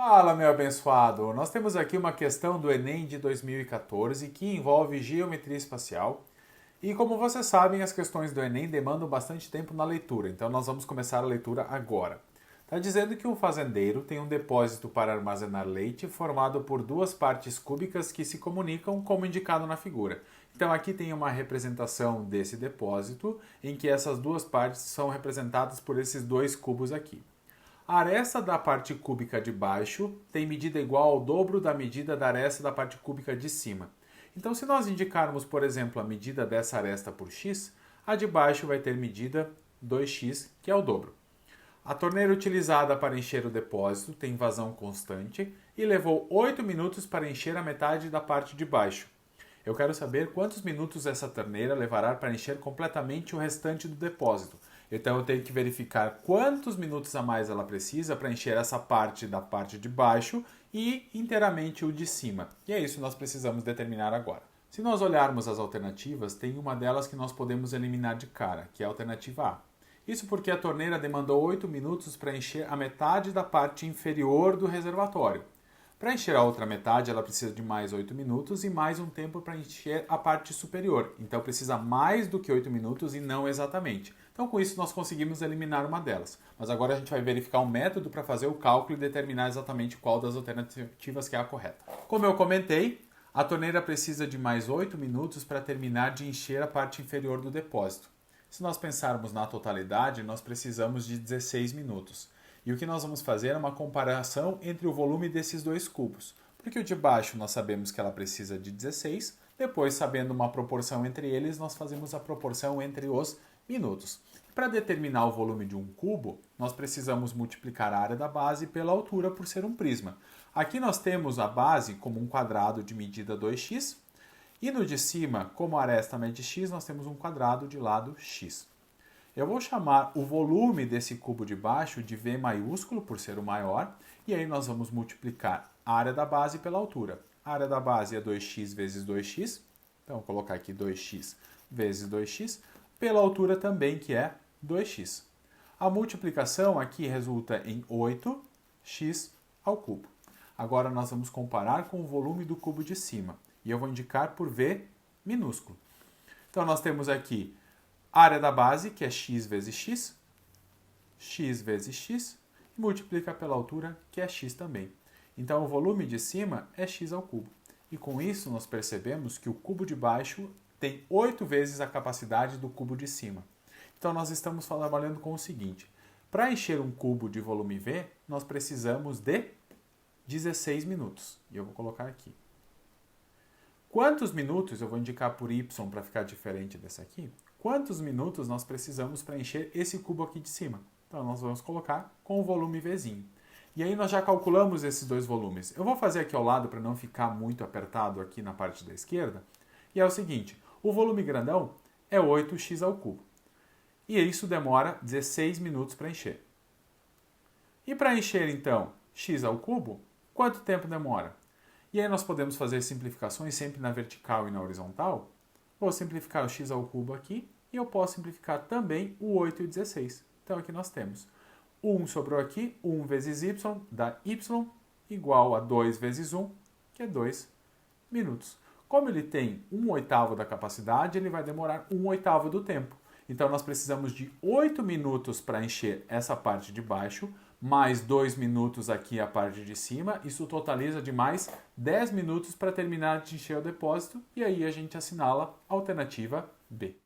Fala, meu abençoado! Nós temos aqui uma questão do Enem de 2014 que envolve geometria espacial. E como vocês sabem, as questões do Enem demandam bastante tempo na leitura, então nós vamos começar a leitura agora. Está dizendo que um fazendeiro tem um depósito para armazenar leite formado por duas partes cúbicas que se comunicam, como indicado na figura. Então aqui tem uma representação desse depósito, em que essas duas partes são representadas por esses dois cubos aqui. A aresta da parte cúbica de baixo tem medida igual ao dobro da medida da aresta da parte cúbica de cima. Então, se nós indicarmos, por exemplo, a medida dessa aresta por x, a de baixo vai ter medida 2x, que é o dobro. A torneira utilizada para encher o depósito tem vazão constante e levou 8 minutos para encher a metade da parte de baixo. Eu quero saber quantos minutos essa torneira levará para encher completamente o restante do depósito. Então eu tenho que verificar quantos minutos a mais ela precisa para encher essa parte da parte de baixo e inteiramente o de cima. E é isso que nós precisamos determinar agora. Se nós olharmos as alternativas, tem uma delas que nós podemos eliminar de cara, que é a alternativa A. Isso porque a torneira demandou 8 minutos para encher a metade da parte inferior do reservatório. Para encher a outra metade, ela precisa de mais 8 minutos e mais um tempo para encher a parte superior. Então precisa mais do que 8 minutos e não exatamente. Então com isso nós conseguimos eliminar uma delas. Mas agora a gente vai verificar um método para fazer o cálculo e determinar exatamente qual das alternativas que é a correta. Como eu comentei, a torneira precisa de mais 8 minutos para terminar de encher a parte inferior do depósito. Se nós pensarmos na totalidade, nós precisamos de 16 minutos. E o que nós vamos fazer é uma comparação entre o volume desses dois cubos. Porque o de baixo nós sabemos que ela precisa de 16, depois, sabendo uma proporção entre eles, nós fazemos a proporção entre os minutos. Para determinar o volume de um cubo, nós precisamos multiplicar a área da base pela altura por ser um prisma. Aqui nós temos a base como um quadrado de medida 2x, e no de cima, como a aresta mede x, nós temos um quadrado de lado x. Eu vou chamar o volume desse cubo de baixo de V maiúsculo, por ser o maior, e aí nós vamos multiplicar a área da base pela altura. A área da base é 2x vezes 2x, então vou colocar aqui 2x vezes 2x, pela altura também, que é 2x. A multiplicação aqui resulta em 8x ao cubo. Agora nós vamos comparar com o volume do cubo de cima, e eu vou indicar por V minúsculo. Então nós temos aqui a área da base, que é x vezes x vezes x, e multiplica pela altura, que é x também. Então, o volume de cima é x ao cubo. E com isso, nós percebemos que o cubo de baixo tem 8 vezes a capacidade do cubo de cima. Então, nós estamos trabalhando com o seguinte. Para encher um cubo de volume V, nós precisamos de 16 minutos. E eu vou colocar aqui. Quantos minutos, eu vou indicar por y para ficar diferente dessa aqui, quantos minutos nós precisamos para encher esse cubo aqui de cima? Então, nós vamos colocar com o volume Vzinho. E aí nós já calculamos esses dois volumes. Eu vou fazer aqui ao lado para não ficar muito apertado aqui na parte da esquerda. E é o seguinte, o volume grandão é 8x ao cubo. E isso demora 16 minutos para encher. E para encher, então, x ao cubo, quanto tempo demora? E aí nós podemos fazer simplificações sempre na vertical e na horizontal. Vou simplificar o x ao cubo aqui e eu posso simplificar também o 8 e o 16. Então aqui nós temos 1 sobrou aqui, 1 vezes y dá y igual a 2 vezes 1, que é 2 minutos. Como ele tem 1/8 da capacidade, ele vai demorar 1/8 do tempo. Então nós precisamos de 8 minutos para encher essa parte de baixo, mais 2 minutos aqui a parte de cima, isso totaliza de mais 10 minutos para terminar de encher o depósito, e aí a gente assinala a alternativa B.